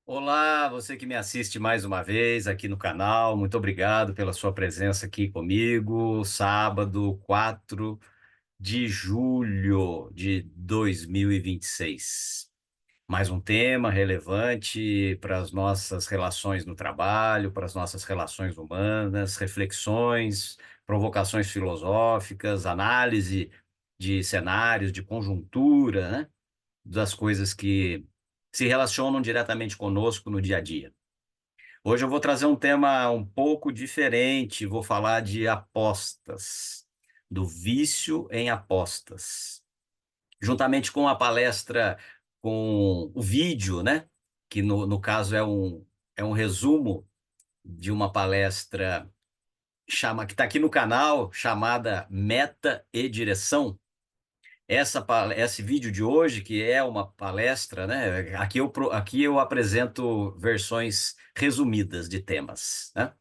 Olá, você que me assiste mais uma vez aqui no canal, muito obrigado pela sua presença aqui comigo. Sábado, 4 de julho de 2026. Mais um tema relevante para as nossas relações no trabalho, para as nossas relações humanas, reflexões, provocações filosóficas, análise de cenários, de conjuntura, né? Das coisas que se relacionam diretamente conosco no dia a dia. Hoje eu vou trazer um tema um pouco diferente, vou falar de apostas, do vício em apostas, juntamente com a palestra, com o vídeo, né? Que no caso é um resumo de uma palestra que está aqui no canal, chamada Meta e Direção. Esse vídeo de hoje, que é uma palestra, né? Aqui eu apresento versões resumidas de temas, né?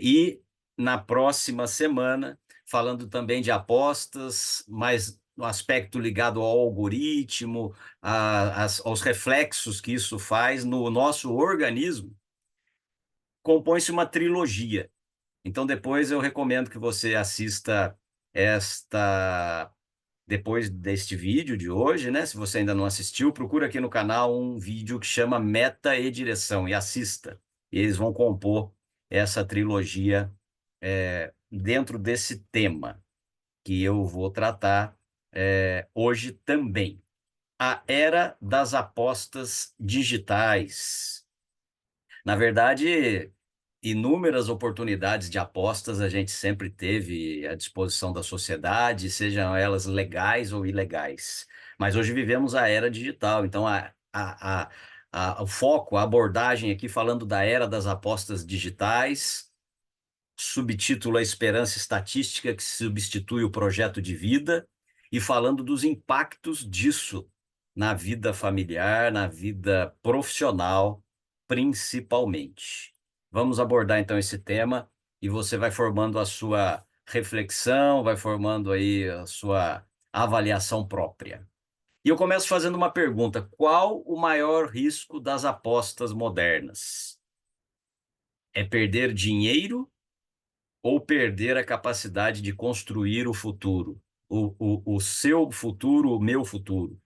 E na próxima semana, falando também de apostas, mas no aspecto ligado ao algoritmo, aos reflexos que isso faz no nosso organismo, compõe-se uma trilogia. Então, depois eu recomendo que você assista esta depois deste vídeo de hoje, né? Se você ainda não assistiu, procura aqui no canal um vídeo que chama Meta e Direção e assista. E eles vão compor essa trilogia dentro desse tema que eu vou tratar hoje também. A era das apostas digitais. Na verdade, inúmeras oportunidades de apostas a gente sempre teve à disposição da sociedade, sejam elas legais ou ilegais. Mas hoje vivemos a era digital, então o foco, a abordagem aqui falando da era das apostas digitais, subtítulo A Esperança Estatística que substitui o projeto de vida, e falando dos impactos disso na vida familiar, na vida profissional, principalmente. Vamos abordar então esse tema e você vai formando a sua reflexão, vai formando aí a sua avaliação própria. E eu começo fazendo uma pergunta: qual o maior risco das apostas modernas? É perder dinheiro ou perder a capacidade de construir o futuro? O seu futuro, o meu futuro,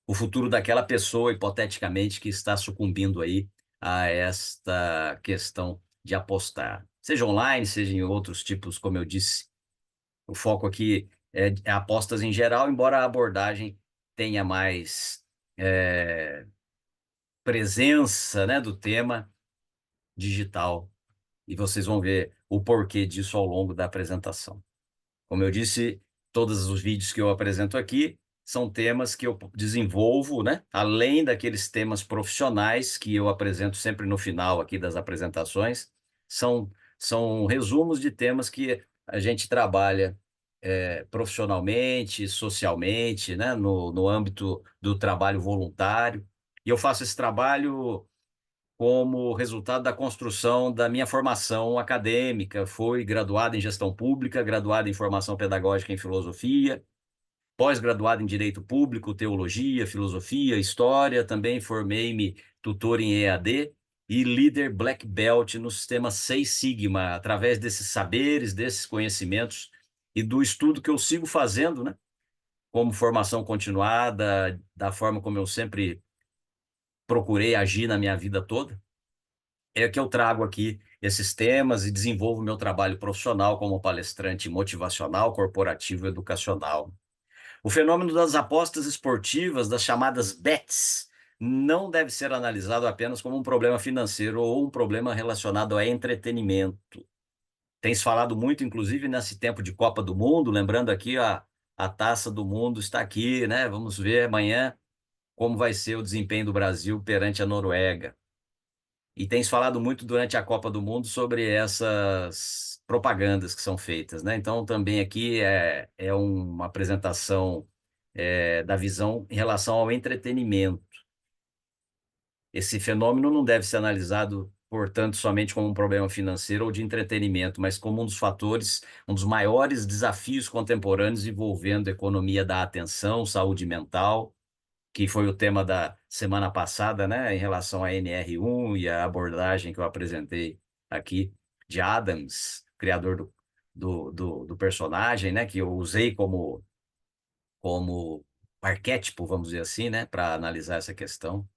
o futuro daquela pessoa, hipoteticamente, que está sucumbindo aí a esta questão de apostar. Seja online, seja em outros tipos, como eu disse. O foco aqui é apostas em geral, embora a abordagem tenha mais presença, né, do tema digital. E vocês vão ver o porquê disso ao longo da apresentação. Como eu disse, todos os vídeos que eu apresento aqui são temas que eu desenvolvo, né? Além daqueles temas profissionais que eu apresento sempre no final aqui das apresentações, são, são resumos de temas que a gente trabalha profissionalmente, socialmente, né? No âmbito do trabalho voluntário. E eu faço esse trabalho como resultado da construção da minha formação acadêmica. Fui graduado em gestão pública, graduado em formação pedagógica em filosofia, pós-graduado em direito público, teologia, filosofia, história. Também formei-me tutor em EAD e líder Black Belt no sistema Seis Sigma, através desses saberes, desses conhecimentos e do estudo que eu sigo fazendo, né? Como formação continuada, da forma como eu sempre procurei agir na minha vida toda, é que eu trago aqui esses temas e desenvolvo meu trabalho profissional como palestrante motivacional, corporativo e educacional. O fenômeno das apostas esportivas, das chamadas bets, não deve ser analisado apenas como um problema financeiro ou um problema relacionado a entretenimento. Tem se falado muito, inclusive, nesse tempo de Copa do Mundo, lembrando aqui a Taça do Mundo está aqui, né? Vamos ver amanhã como vai ser o desempenho do Brasil perante a Noruega. E tem se falado muito durante a Copa do Mundo sobre essas propagandas que são feitas, né? Então, também aqui é uma apresentação da visão em relação ao entretenimento. Esse fenômeno não deve ser analisado, portanto, somente como um problema financeiro ou de entretenimento, mas como um dos fatores, um dos maiores desafios contemporâneos envolvendo a economia da atenção, saúde mental, que foi o tema da semana passada, né, em relação à NR1 e a abordagem que eu apresentei aqui de Adams, criador do personagem, né, que eu usei como arquétipo, vamos dizer assim, né, para analisar essa questão.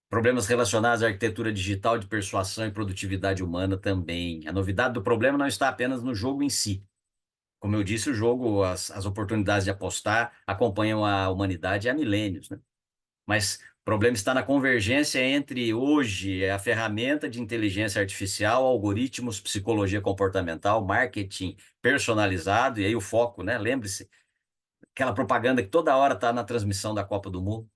Problemas relacionados à arquitetura digital de persuasão e produtividade humana também. A novidade do problema não está apenas no jogo em si. Como eu disse, o jogo, as oportunidades de apostar acompanham a humanidade há milênios, né? Mas o problema está na convergência entre hoje a ferramenta de inteligência artificial, algoritmos, psicologia comportamental, marketing personalizado, e aí o foco, né? Lembre-se, aquela propaganda que toda hora está na transmissão da Copa do Mundo,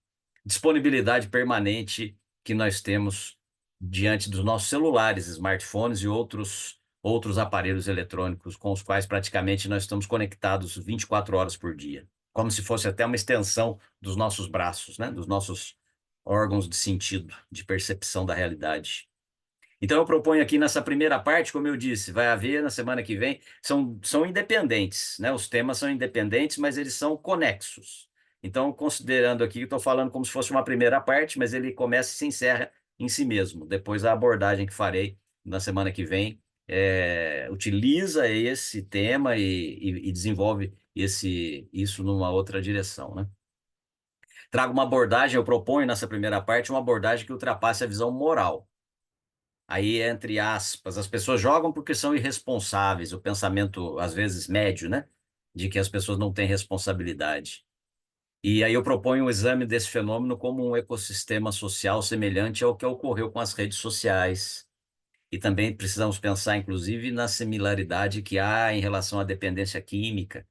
disponibilidade permanente que nós temos diante dos nossos celulares, smartphones e outros aparelhos eletrônicos com os quais praticamente nós estamos conectados 24 horas por dia, como se fosse até uma extensão dos nossos braços, né? Dos nossos órgãos de sentido, de percepção da realidade. Então, eu proponho aqui nessa primeira parte, como eu disse, vai haver na semana que vem, são independentes, né? Os temas são independentes, mas eles são conexos. Então, considerando aqui, estou falando como se fosse uma primeira parte, mas ele começa e se encerra em si mesmo. Depois, a abordagem que farei na semana que vem utiliza esse tema e desenvolve isso numa outra direção, né? Trago uma abordagem, eu proponho nessa primeira parte uma abordagem que ultrapasse a visão moral. Aí, entre aspas, as pessoas jogam porque são irresponsáveis, o pensamento, às vezes, médio, né? De que as pessoas não têm responsabilidade. E aí eu proponho o exame desse fenômeno como um ecossistema social semelhante ao que ocorreu com as redes sociais. E também precisamos pensar, inclusive, na similaridade que há em relação à dependência química.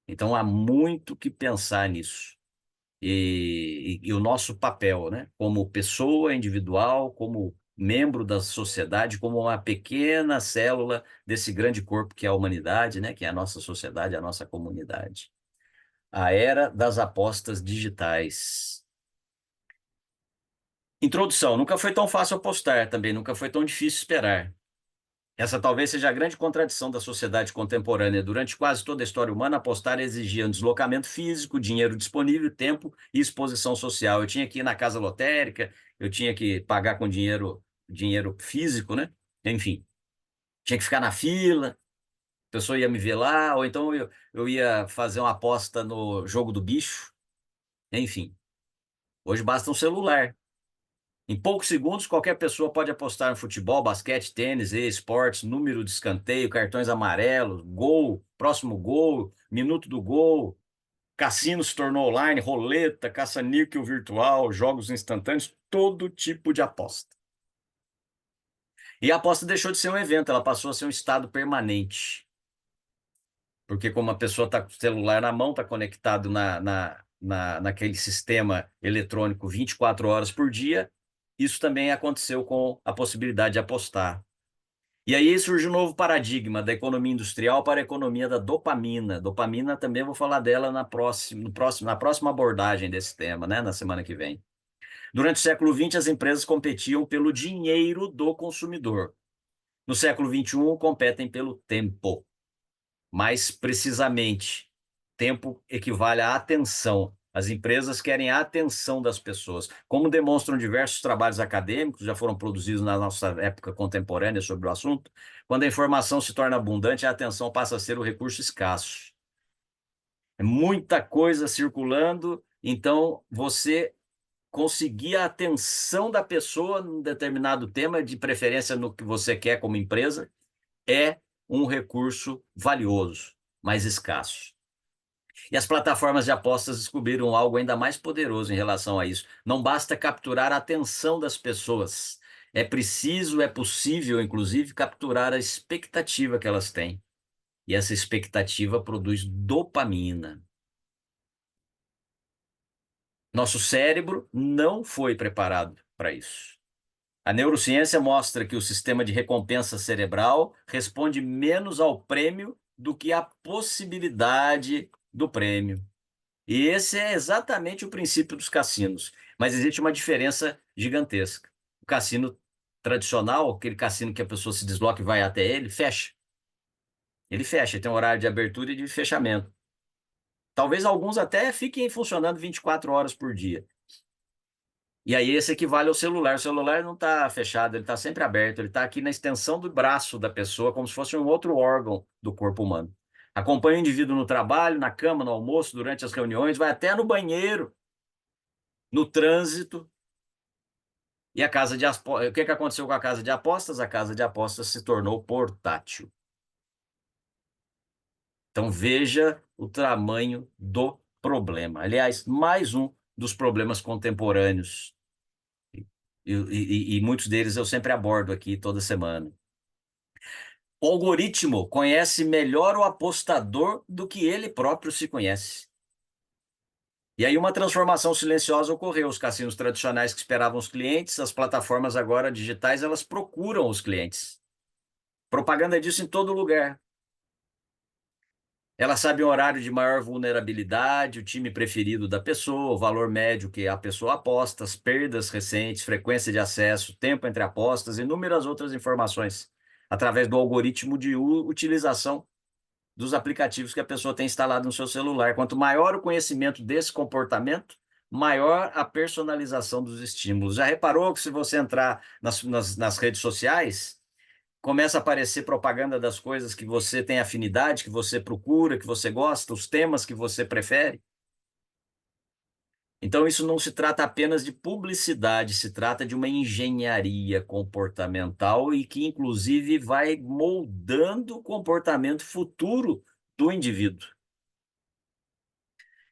Então, há muito que pensar nisso. E o nosso papel, né? Como pessoa individual, como membro da sociedade, como uma pequena célula desse grande corpo que é a humanidade, né? Que é a nossa sociedade, a nossa comunidade. A era das apostas digitais. Introdução. Nunca foi tão fácil apostar, também nunca foi tão difícil esperar. Essa talvez seja a grande contradição da sociedade contemporânea. Durante quase toda a história humana, apostar exigia um deslocamento físico, dinheiro disponível, tempo e exposição social. Eu tinha que ir na casa lotérica, eu tinha que pagar com dinheiro físico, né? Enfim, tinha que ficar na fila, a pessoa ia me ver lá, ou então eu ia fazer uma aposta no jogo do bicho. Enfim, hoje basta um celular. Em poucos segundos, qualquer pessoa pode apostar no futebol, basquete, tênis, esportes, número de escanteio, cartões amarelos, gol, próximo gol, minuto do gol. Cassino se tornou online, roleta, caça-níquel virtual, jogos instantâneos, todo tipo de aposta. E a aposta deixou de ser um evento, ela passou a ser um estado permanente. Porque como a pessoa está com o celular na mão, está conectado naquele sistema eletrônico 24 horas por dia, isso também aconteceu com a possibilidade de apostar. E aí surge um novo paradigma da economia industrial para a economia da dopamina. Dopamina também eu vou falar dela na próxima abordagem desse tema, né, na semana que vem. Durante o século XX, as empresas competiam pelo dinheiro do consumidor. No século XXI, competem pelo tempo. Mais precisamente, tempo equivale à atenção. As empresas querem a atenção das pessoas. Como demonstram diversos trabalhos acadêmicos, já foram produzidos na nossa época contemporânea sobre o assunto, quando a informação se torna abundante, a atenção passa a ser o recurso escasso. É muita coisa circulando, então você conseguir a atenção da pessoa num determinado tema, de preferência no que você quer como empresa, é um recurso valioso, mas escasso. E as plataformas de apostas descobriram algo ainda mais poderoso em relação a isso. Não basta capturar a atenção das pessoas. É preciso, é possível, inclusive, capturar a expectativa que elas têm. E essa expectativa produz dopamina. Nosso cérebro não foi preparado para isso. A neurociência mostra que o sistema de recompensa cerebral responde menos ao prêmio do que à possibilidade do prêmio. E esse é exatamente o princípio dos cassinos. Mas existe uma diferença gigantesca. O cassino tradicional, aquele cassino que a pessoa se desloca e vai até ele, fecha. Ele fecha, tem um horário de abertura e de fechamento. Talvez alguns até fiquem funcionando 24 horas por dia. E aí esse equivale ao celular. O celular não está fechado, ele está sempre aberto, ele está aqui na extensão do braço da pessoa, como se fosse um outro órgão do corpo humano. Acompanha o indivíduo no trabalho, na cama, no almoço, durante as reuniões, vai até no banheiro, no trânsito. E a casa de apostas, o que que aconteceu com a casa de apostas? A casa de apostas se tornou portátil. Então veja o tamanho do problema. Aliás, mais um dos problemas contemporâneos. E muitos deles eu sempre abordo aqui toda semana. O algoritmo conhece melhor o apostador do que ele próprio se conhece. E aí uma transformação silenciosa ocorreu. Os cassinos tradicionais que esperavam os clientes, as plataformas agora digitais, elas procuram os clientes. Propaganda disso em todo lugar. Ela sabe o horário de maior vulnerabilidade, o time preferido da pessoa, o valor médio que a pessoa aposta, as perdas recentes, frequência de acesso, tempo entre apostas e inúmeras outras informações, através do algoritmo de utilização dos aplicativos que a pessoa tem instalado no seu celular. Quanto maior o conhecimento desse comportamento, maior a personalização dos estímulos. Já reparou que se você entrar nas redes sociais, começa a aparecer propaganda das coisas que você tem afinidade, que você procura, que você gosta, os temas que você prefere? Então, isso não se trata apenas de publicidade, se trata de uma engenharia comportamental e que, inclusive, vai moldando o comportamento futuro do indivíduo.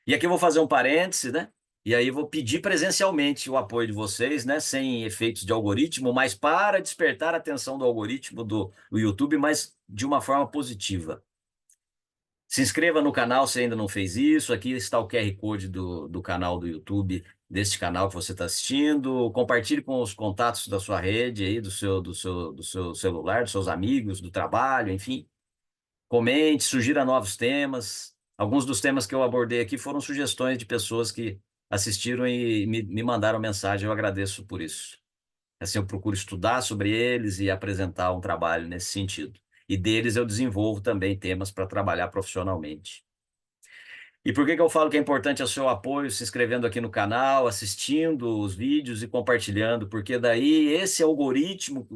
E aqui eu vou fazer um parêntese, né? E aí vou pedir presencialmente o apoio de vocês, né? Sem efeitos de algoritmo, mas para despertar a atenção do algoritmo do YouTube, mas de uma forma positiva. Se inscreva no canal se ainda não fez isso. Aqui está o QR Code do canal do YouTube, deste canal que você está assistindo. Compartilhe com os contatos da sua rede aí, do seu celular, dos seus amigos, do trabalho, enfim. Comente, sugira novos temas. Alguns dos temas que eu abordei aqui foram sugestões de pessoas que assistiram e me mandaram mensagem. Eu agradeço por isso. Assim, eu procuro estudar sobre eles e apresentar um trabalho nesse sentido. E deles eu desenvolvo também temas para trabalhar profissionalmente. E por que que eu falo que é importante o seu apoio, se inscrevendo aqui no canal, assistindo os vídeos e compartilhando? Porque daí esse algoritmo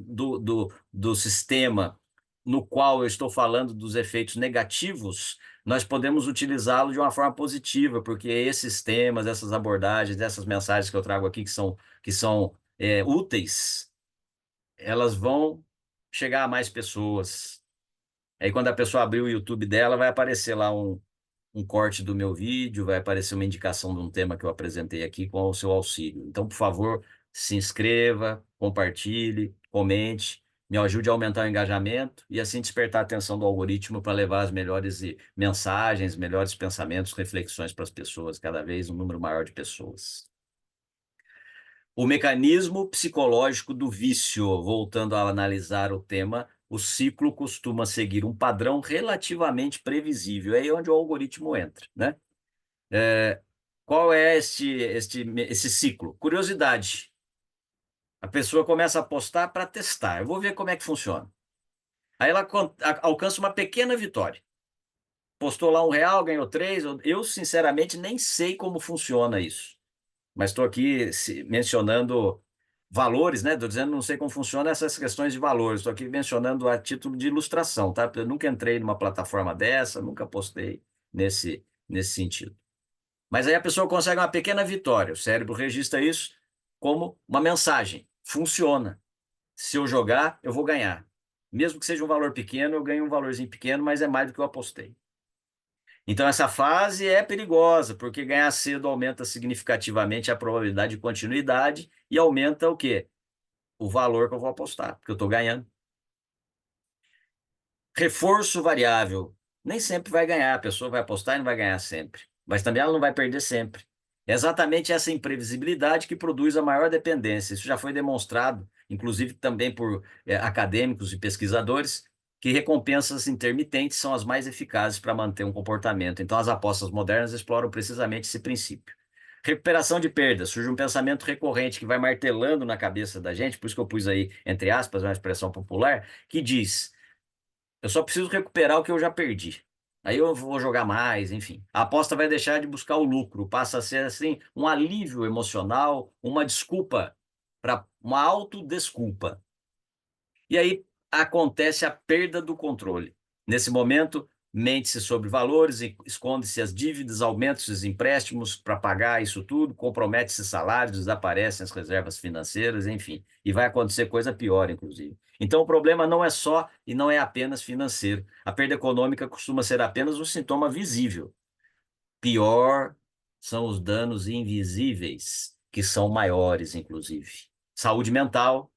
do sistema no qual eu estou falando dos efeitos negativos, nós podemos utilizá-lo de uma forma positiva, porque esses temas, essas abordagens, essas mensagens que eu trago aqui que são úteis, elas vão chegar a mais pessoas. Aí quando a pessoa abrir o YouTube dela, vai aparecer lá um corte do meu vídeo, vai aparecer uma indicação de um tema que eu apresentei aqui com o seu auxílio. Então, por favor, se inscreva, compartilhe, comente, me ajude a aumentar o engajamento e assim despertar a atenção do algoritmo para levar as melhores mensagens, melhores pensamentos, reflexões para as pessoas, cada vez um número maior de pessoas. O mecanismo psicológico do vício, voltando a analisar o tema, o ciclo costuma seguir um padrão relativamente previsível. É aí onde o algoritmo entra, né? Qual é esse ciclo? Curiosidade. A pessoa começa a postar para testar. Eu vou ver como é que funciona. Aí ela alcança uma pequena vitória. Postou lá R$ 1, ganhou 3. Eu, sinceramente, nem sei como funciona isso. Mas estou aqui mencionando valores, né? Estou dizendo, não sei como funciona essas questões de valores. Estou aqui mencionando a título de ilustração, tá? Eu nunca entrei numa plataforma dessa, nunca postei nesse sentido. Mas aí a pessoa consegue uma pequena vitória. O cérebro registra isso como uma mensagem. Funciona. Se eu jogar, eu vou ganhar. Mesmo que seja um valor pequeno, eu ganho um valorzinho pequeno, mas é mais do que eu apostei. Então, essa fase é perigosa, porque ganhar cedo aumenta significativamente a probabilidade de continuidade e aumenta o quê? O valor que eu vou apostar, porque eu estou ganhando. Reforço variável. Nem sempre vai ganhar, a pessoa vai apostar e não vai ganhar sempre. Mas também ela não vai perder sempre. É exatamente essa imprevisibilidade que produz a maior dependência. Isso já foi demonstrado, inclusive também por acadêmicos e pesquisadores, que recompensas intermitentes são as mais eficazes para manter um comportamento. Então, as apostas modernas exploram precisamente esse princípio. Recuperação de perdas. Surge um pensamento recorrente que vai martelando na cabeça da gente, por isso que eu pus aí, entre aspas, uma expressão popular, que diz: eu só preciso recuperar o que eu já perdi. Aí eu vou jogar mais, enfim. A aposta vai deixar de buscar o lucro, passa a ser assim um alívio emocional, uma desculpa para uma autodesculpa. E aí acontece a perda do controle. Nesse momento, mente-se sobre valores, esconde-se as dívidas, aumenta-se os empréstimos para pagar isso tudo, compromete-se salários, desaparecem as reservas financeiras, enfim. E vai acontecer coisa pior, inclusive. Então, o problema não é só e não é apenas financeiro. A perda econômica costuma ser apenas um sintoma visível. Pior são os danos invisíveis, que são maiores, inclusive. Saúde mental.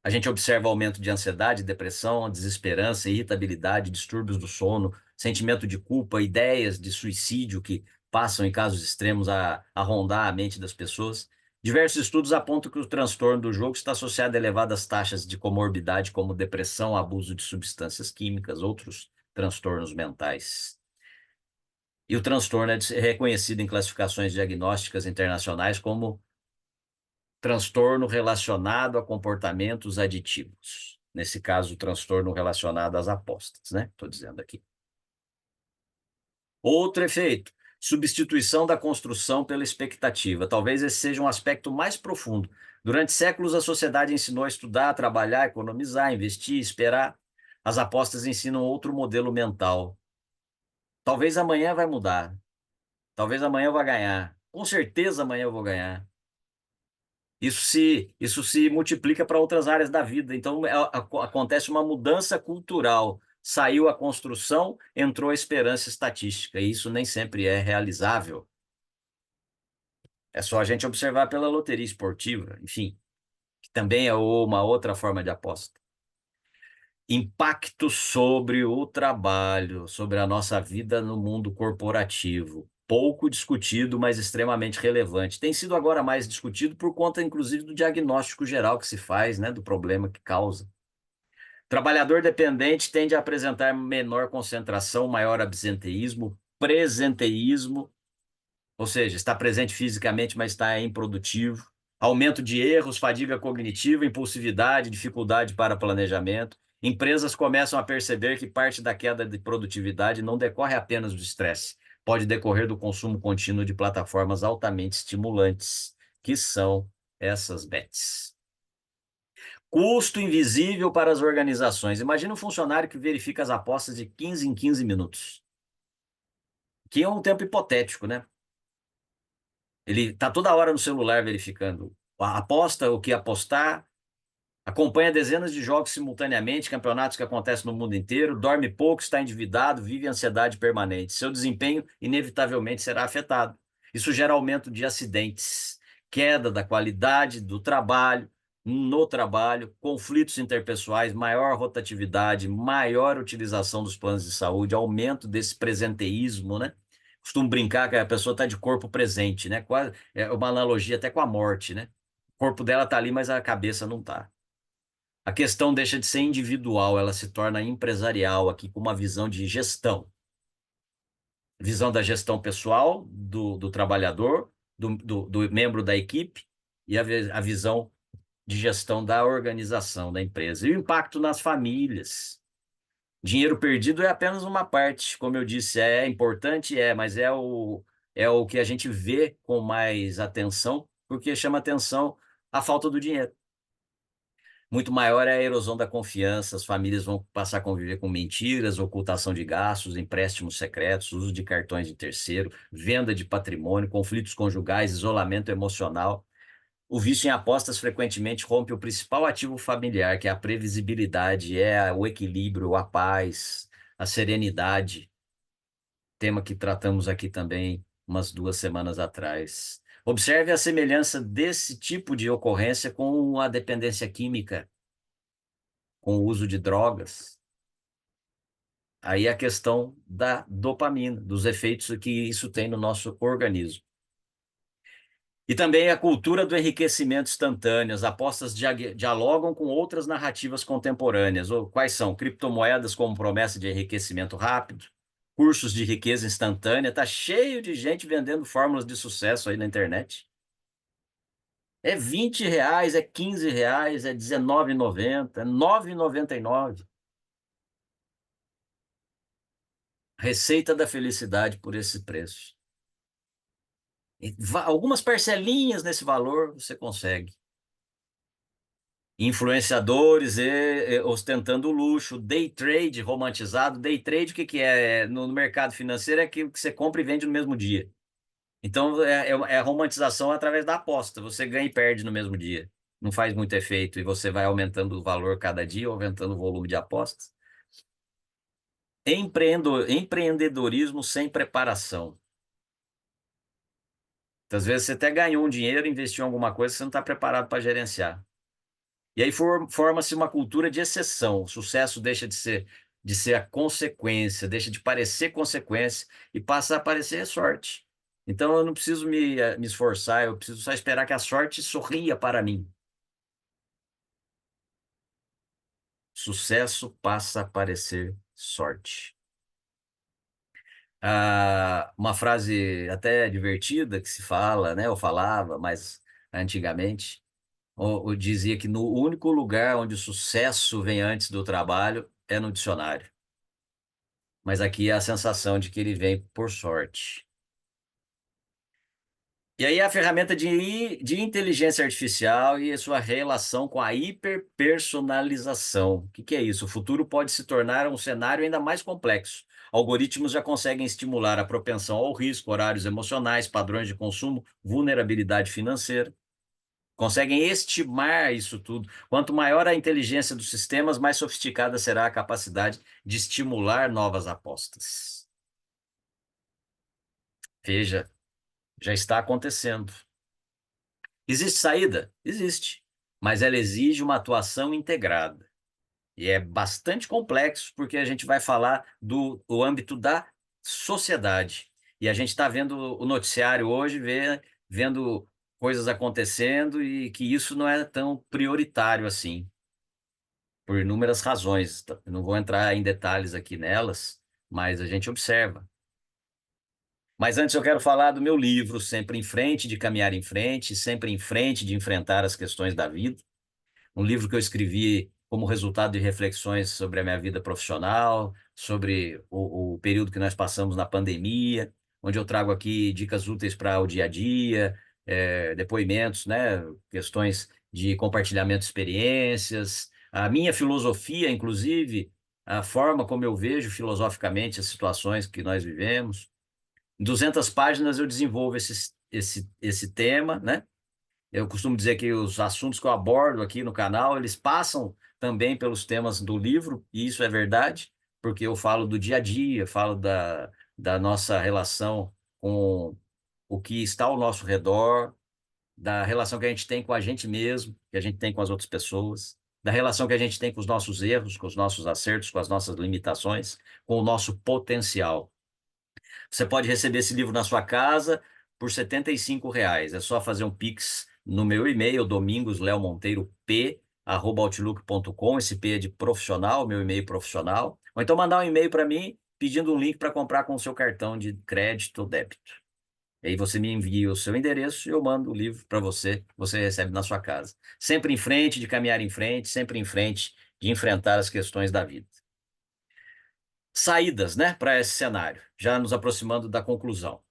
A gente observa aumento de ansiedade, depressão, desesperança, irritabilidade, distúrbios do sono, sentimento de culpa, ideias de suicídio que passam em casos extremos a rondar a mente das pessoas. Diversos estudos apontam que o transtorno do jogo está associado a elevadas taxas de comorbidade, como depressão, abuso de substâncias químicas, outros transtornos mentais. E o transtorno é reconhecido em classificações diagnósticas internacionais como transtorno relacionado a comportamentos aditivos. Nesse caso, o transtorno relacionado às apostas, né? Estou dizendo aqui. Outro efeito, substituição da construção pela expectativa. Talvez esse seja um aspecto mais profundo. Durante séculos, a sociedade ensinou a estudar, trabalhar, economizar, investir, esperar. As apostas ensinam outro modelo mental. Talvez amanhã vai mudar. Talvez amanhã eu vá ganhar. Com certeza amanhã eu vou ganhar. Isso se multiplica para outras áreas da vida. Então, acontece uma mudança cultural. Saiu a construção, entrou a esperança estatística. E isso nem sempre é realizável. É só a gente observar pela loteria esportiva, enfim, que também é uma outra forma de aposta. Impacto sobre o trabalho, sobre a nossa vida no mundo corporativo. Pouco discutido, mas extremamente relevante. Tem sido agora mais discutido por conta, inclusive, do diagnóstico geral que se faz, né, do problema que causa. Trabalhador dependente tende a apresentar menor concentração, maior absenteísmo, presenteísmo, ou seja, está presente fisicamente, mas está improdutivo. Aumento de erros, fadiga cognitiva, impulsividade, dificuldade para planejamento. Empresas começam a perceber que parte da queda de produtividade não decorre apenas do estresse, pode decorrer do consumo contínuo de plataformas altamente estimulantes, que são essas bets. Custo invisível para as organizações. Imagina um funcionário que verifica as apostas de 15 em 15 minutos, que é um tempo hipotético, né? Ele está toda hora no celular verificando a aposta, o que apostar, acompanha dezenas de jogos simultaneamente, campeonatos que acontecem no mundo inteiro, dorme pouco, está endividado, vive ansiedade permanente. Seu desempenho inevitavelmente será afetado. Isso gera aumento de acidentes, queda da qualidade do trabalho, no trabalho, conflitos interpessoais, maior rotatividade, maior utilização dos planos de saúde, aumento desse presenteísmo, né? Costumo brincar que a pessoa está de corpo presente, né? Quase, é uma analogia até com a morte, né? O corpo dela está ali, mas a cabeça não está. A questão deixa de ser individual, ela se torna empresarial aqui com uma visão de gestão. Visão da gestão pessoal do trabalhador, do membro da equipe e a visão de gestão da organização da empresa. E o impacto nas famílias. Dinheiro perdido é apenas uma parte, como eu disse, é importante, mas é o que a gente vê com mais atenção, porque chama atenção a falta do dinheiro. Muito maior é a erosão da confiança, as famílias vão passar a conviver com mentiras, ocultação de gastos, empréstimos secretos, uso de cartões de terceiro, venda de patrimônio, conflitos conjugais, isolamento emocional. O vício em apostas frequentemente rompe o principal ativo familiar, que é a previsibilidade, o equilíbrio, a paz, a serenidade, tema que tratamos aqui também umas 2 semanas atrás. Observe a semelhança desse tipo de ocorrência com a dependência química, com o uso de drogas. Aí a questão da dopamina, dos efeitos que isso tem no nosso organismo. E também a cultura do enriquecimento instantâneo. As apostas dialogam com outras narrativas contemporâneas. Ou quais são? Criptomoedas como promessa de enriquecimento rápido, cursos de riqueza instantânea. Está cheio de gente vendendo fórmulas de sucesso aí na internet. É R$ 20, é R$ 15, é R$19,90, é R$ 9,99. Receita da felicidade por esse preço. Algumas parcelinhas nesse valor você consegue. Influenciadores ostentando luxo, day trade romantizado. Day trade, o que que é? No mercado financeiro é aquilo que você compra e vende no mesmo dia. Então é a romantização através da aposta. Você ganha e perde no mesmo dia. Não faz muito efeito e você vai aumentando o valor cada dia, aumentando o volume de apostas. Empreendedorismo sem preparação. Às vezes você até ganhou um dinheiro, investiu em alguma coisa que você não está preparado para gerenciar. E aí forma-se uma cultura de exceção. O sucesso deixa de ser a consequência, deixa de parecer consequência e passa a parecer sorte. Então eu não preciso me esforçar, eu preciso só esperar que a sorte sorria para mim. Sucesso passa a parecer sorte. Uma frase até divertida que se fala, né? Eu falava, mas antigamente, ou dizia que no único lugar onde o sucesso vem antes do trabalho é no dicionário. Mas aqui é a sensação de que ele vem por sorte. E aí a ferramenta de inteligência artificial e a sua relação com a hiperpersonalização. O que que é isso? O futuro pode se tornar um cenário ainda mais complexo. Algoritmos já conseguem estimular a propensão ao risco, horários emocionais, padrões de consumo, vulnerabilidade financeira. Conseguem estimar isso tudo. Quanto maior a inteligência dos sistemas, mais sofisticada será a capacidade de estimular novas apostas. Veja, já está acontecendo. Existe saída? Existe. Mas ela exige uma atuação integrada. E é bastante complexo, porque a gente vai falar do âmbito da sociedade. E a gente está vendo o noticiário hoje, vendo coisas acontecendo e que isso não é tão prioritário assim, por inúmeras razões. Eu não vou entrar em detalhes aqui nelas, mas a gente observa. Mas antes eu quero falar do meu livro, Sempre em Frente, de caminhar em frente, sempre em frente de enfrentar as questões da vida. Um livro que eu escrevi como resultado de reflexões sobre a minha vida profissional, sobre o período que nós passamos na pandemia, onde eu trago aqui dicas úteis para o dia a dia, depoimentos, né, questões de compartilhamento de experiências, a minha filosofia, inclusive, a forma como eu vejo filosoficamente as situações que nós vivemos. Em 200 páginas eu desenvolvo esse tema, né? Eu costumo dizer que os assuntos que eu abordo aqui no canal, eles passam também pelos temas do livro, e isso é verdade, porque eu falo do dia a dia, falo da nossa relação com o que está ao nosso redor, da relação que a gente tem com a gente mesmo, que a gente tem com as outras pessoas, da relação que a gente tem com os nossos erros, com os nossos acertos, com as nossas limitações, com o nosso potencial. Você pode receber esse livro na sua casa por R$ 75. É só fazer um Pix no meu e-mail, domingosleomonteirop@outlook.com. Esse P é de profissional, meu e-mail profissional. Ou então mandar um e-mail para mim pedindo um link para comprar com o seu cartão de crédito ou débito. E aí você me envia o seu endereço e eu mando o livro para você, você recebe na sua casa. Sempre em frente, de caminhar em frente, sempre em frente, de enfrentar as questões da vida. Saídas, né, para esse cenário, já nos aproximando da conclusão.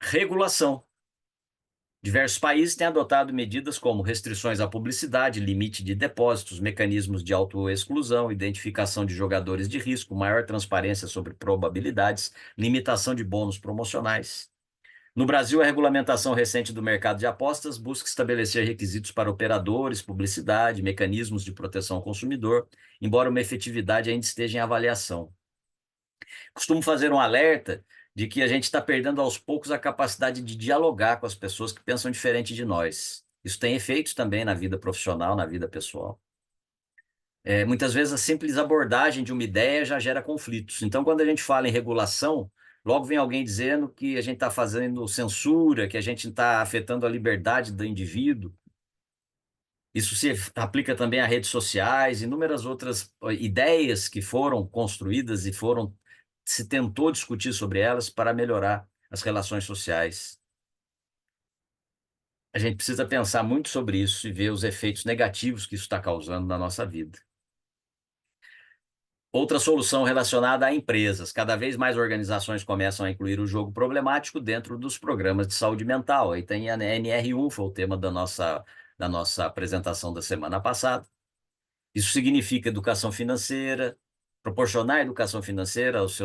Regulação. Diversos países têm adotado medidas como restrições à publicidade, limite de depósitos, mecanismos de autoexclusão, identificação de jogadores de risco, maior transparência sobre probabilidades, limitação de bônus promocionais. No Brasil, a regulamentação recente do mercado de apostas busca estabelecer requisitos para operadores, publicidade, mecanismos de proteção ao consumidor, embora uma efetividade ainda esteja em avaliação. Costumo fazer um alerta de que a gente está perdendo aos poucos a capacidade de dialogar com as pessoas que pensam diferente de nós. Isso tem efeitos também na vida profissional, na vida pessoal. Muitas vezes a simples abordagem de uma ideia já gera conflitos. Então, quando a gente fala em regulação, logo vem alguém dizendo que a gente está fazendo censura, que a gente está afetando a liberdade do indivíduo. Isso se aplica também a redes sociais, inúmeras outras ideias que foram construídas e se tentou discutir sobre elas para melhorar as relações sociais. A gente precisa pensar muito sobre isso e ver os efeitos negativos que isso está causando na nossa vida. Outra solução relacionada a empresas. Cada vez mais organizações começam a incluir o jogo problemático dentro dos programas de saúde mental. Aí tem a NR1, foi o tema da nossa apresentação da semana passada. Isso significa educação financeira, proporcionar educação financeira aos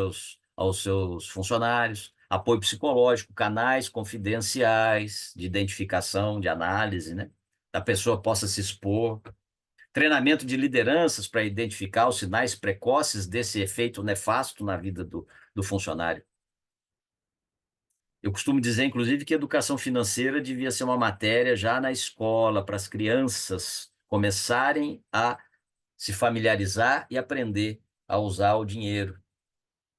seus funcionários, apoio psicológico, canais confidenciais de identificação, de análise, né? Da pessoa possa se expor, treinamento de lideranças para identificar os sinais precoces desse efeito nefasto na vida do funcionário. Eu costumo dizer, inclusive, que educação financeira devia ser uma matéria já na escola, para as crianças começarem a se familiarizar e aprender a usar o dinheiro,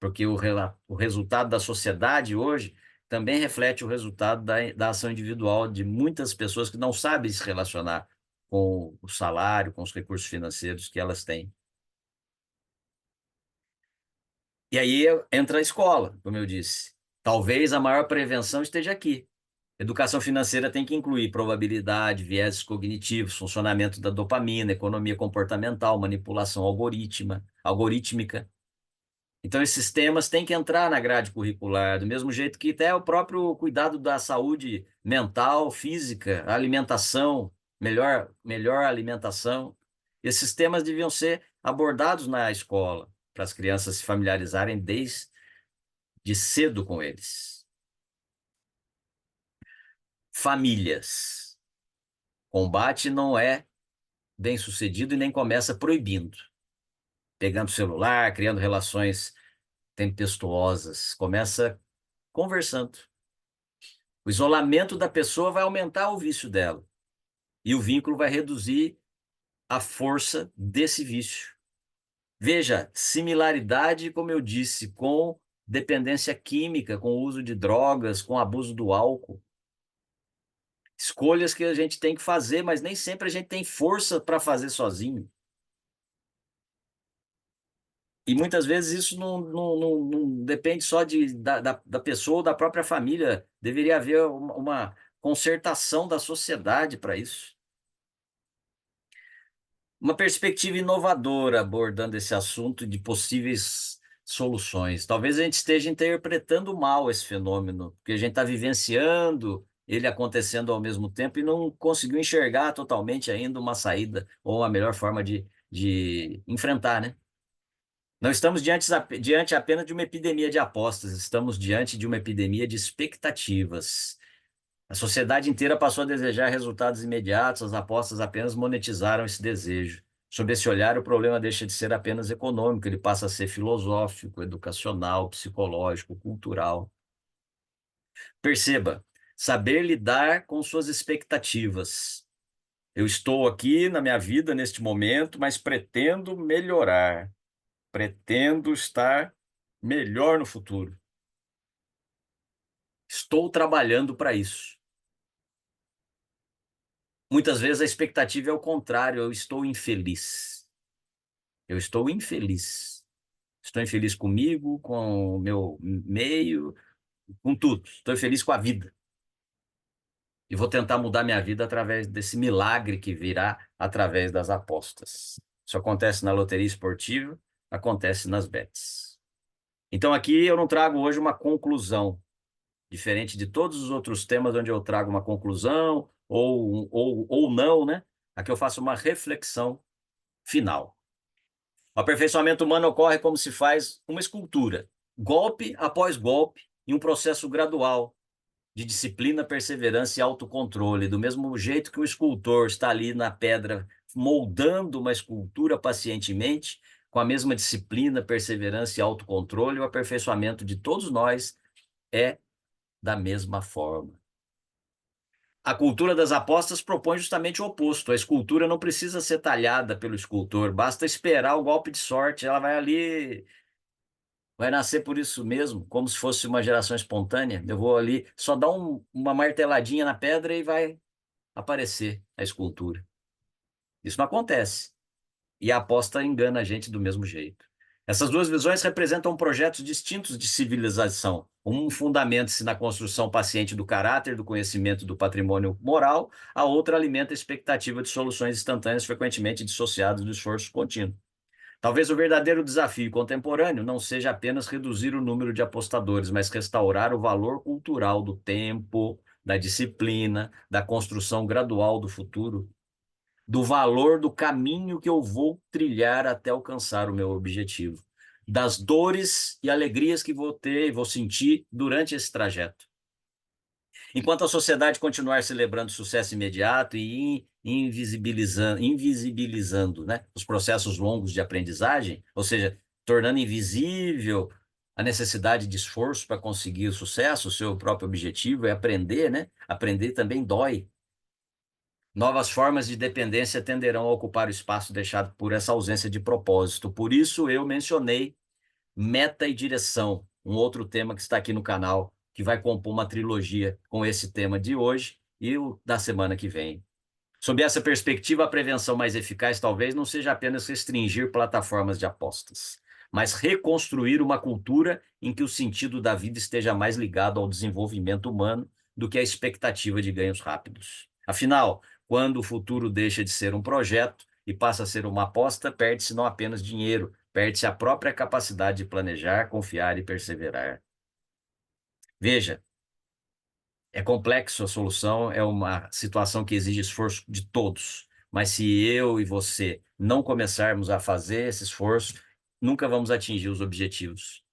porque o resultado da sociedade hoje também reflete o resultado da ação individual de muitas pessoas que não sabem se relacionar com o salário, com os recursos financeiros que elas têm. E aí entra a escola, como eu disse. Talvez a maior prevenção esteja aqui. Educação financeira tem que incluir probabilidade, viéses cognitivos, funcionamento da dopamina, economia comportamental, manipulação algorítmica. Então, esses temas têm que entrar na grade curricular, do mesmo jeito que até o próprio cuidado da saúde mental, física, alimentação, melhor alimentação. Esses temas deviam ser abordados na escola, para as crianças se familiarizarem desde cedo com eles. Famílias. Combate não é bem-sucedido e nem começa proibindo, pegando o celular, criando relações tempestuosas. Começa conversando. O isolamento da pessoa vai aumentar o vício dela. E o vínculo vai reduzir a força desse vício. Veja, similaridade, como eu disse, com dependência química, com o uso de drogas, com abuso do álcool. Escolhas que a gente tem que fazer, mas nem sempre a gente tem força para fazer sozinho. E muitas vezes isso não depende só da pessoa ou da própria família. Deveria haver uma concertação da sociedade para isso. Uma perspectiva inovadora abordando esse assunto de possíveis soluções. Talvez a gente esteja interpretando mal esse fenômeno, porque a gente está vivenciando ele acontecendo ao mesmo tempo e não conseguiu enxergar totalmente ainda uma saída ou uma melhor forma de enfrentar, né? Não estamos diante apenas de uma epidemia de apostas, estamos diante de uma epidemia de expectativas. A sociedade inteira passou a desejar resultados imediatos, as apostas apenas monetizaram esse desejo. Sob esse olhar, o problema deixa de ser apenas econômico, ele passa a ser filosófico, educacional, psicológico, cultural. Perceba, saber lidar com suas expectativas. Eu estou aqui na minha vida neste momento, mas pretendo melhorar. Pretendo estar melhor no futuro. Estou trabalhando para isso. Muitas vezes a expectativa é o contrário, eu estou infeliz. Eu estou infeliz. Estou infeliz comigo, com o meu meio, com tudo. Estou infeliz com a vida. E vou tentar mudar minha vida através desse milagre que virá através das apostas. Isso acontece na loteria esportiva, acontece nas bets. Então aqui eu não trago hoje uma conclusão, diferente de todos os outros temas onde eu trago uma conclusão ou não, né? Aqui eu faço uma reflexão final. O aperfeiçoamento humano ocorre como se faz uma escultura, golpe após golpe, em um processo gradual de disciplina, perseverança e autocontrole. Do mesmo jeito que o escultor está ali na pedra moldando uma escultura pacientemente, com a mesma disciplina, perseverança e autocontrole, o aperfeiçoamento de todos nós é da mesma forma. A cultura das apostas propõe justamente o oposto. A escultura não precisa ser talhada pelo escultor, basta esperar o golpe de sorte. Ela vai ali, vai nascer por isso mesmo, como se fosse uma geração espontânea. Eu vou ali, só dar uma marteladinha na pedra e vai aparecer a escultura. Isso não acontece. E a aposta engana a gente do mesmo jeito. Essas duas visões representam projetos distintos de civilização. Um fundamenta-se na construção paciente do caráter, do conhecimento do patrimônio moral, a outra alimenta a expectativa de soluções instantâneas frequentemente dissociadas do esforço contínuo. Talvez o verdadeiro desafio contemporâneo não seja apenas reduzir o número de apostadores, mas restaurar o valor cultural do tempo, da disciplina, da construção gradual do futuro, do valor do caminho que eu vou trilhar até alcançar o meu objetivo, das dores e alegrias que vou ter e vou sentir durante esse trajeto. Enquanto a sociedade continuar celebrando sucesso imediato e invisibilizando, né, os processos longos de aprendizagem, ou seja, tornando invisível a necessidade de esforço para conseguir o sucesso, o seu próprio objetivo é aprender, né? Aprender também dói. Novas formas de dependência tenderão a ocupar o espaço deixado por essa ausência de propósito. Por isso eu mencionei meta e direção, um outro tema que está aqui no canal, que vai compor uma trilogia com esse tema de hoje e o da semana que vem. Sob essa perspectiva, a prevenção mais eficaz talvez não seja apenas restringir plataformas de apostas, mas reconstruir uma cultura em que o sentido da vida esteja mais ligado ao desenvolvimento humano do que à expectativa de ganhos rápidos. Afinal, quando o futuro deixa de ser um projeto e passa a ser uma aposta, perde-se não apenas dinheiro, perde-se a própria capacidade de planejar, confiar e perseverar. Veja, é complexo a solução, é uma situação que exige esforço de todos. Mas se eu e você não começarmos a fazer esse esforço, nunca vamos atingir os objetivos.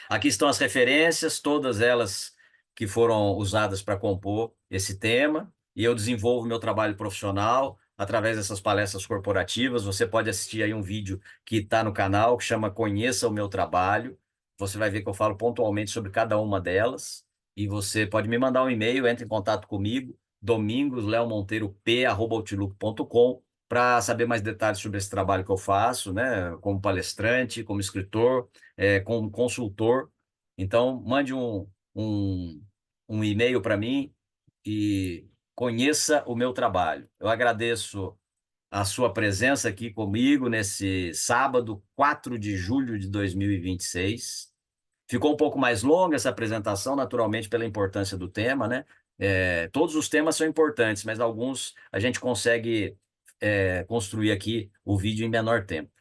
Aqui estão as referências, todas elas que foram usadas para compor esse tema, e eu desenvolvo meu trabalho profissional através dessas palestras corporativas. Você pode assistir aí um vídeo que está no canal, que chama Conheça o Meu Trabalho. Você vai ver que eu falo pontualmente sobre cada uma delas, e você pode me mandar um e-mail, entre em contato comigo, domingosleomonteirop@outlook.com, para saber mais detalhes sobre esse trabalho que eu faço, né, como palestrante, como escritor, como consultor. Então, mande um e-mail para mim e conheça o meu trabalho. Eu agradeço a sua presença aqui comigo nesse sábado, 4 de julho de 2026. Ficou um pouco mais longa essa apresentação, naturalmente, pela importância do tema, né? Todos os temas são importantes, mas alguns a gente consegue construir aqui o vídeo em menor tempo.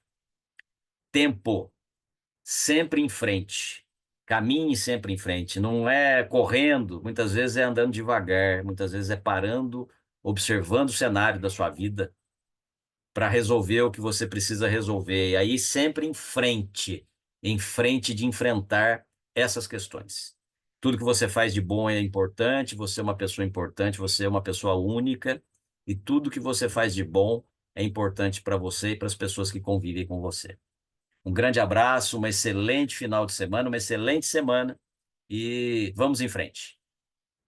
Tempo. Sempre em frente. Caminhe sempre em frente. Não é correndo, muitas vezes é andando devagar, muitas vezes é parando, observando o cenário da sua vida para resolver o que você precisa resolver. E aí sempre em frente de enfrentar essas questões. Tudo que você faz de bom é importante, você é uma pessoa importante, você é uma pessoa única, e tudo que você faz de bom é importante para você e para as pessoas que convivem com você. Um grande abraço, uma excelente final de semana, uma excelente semana e vamos em frente.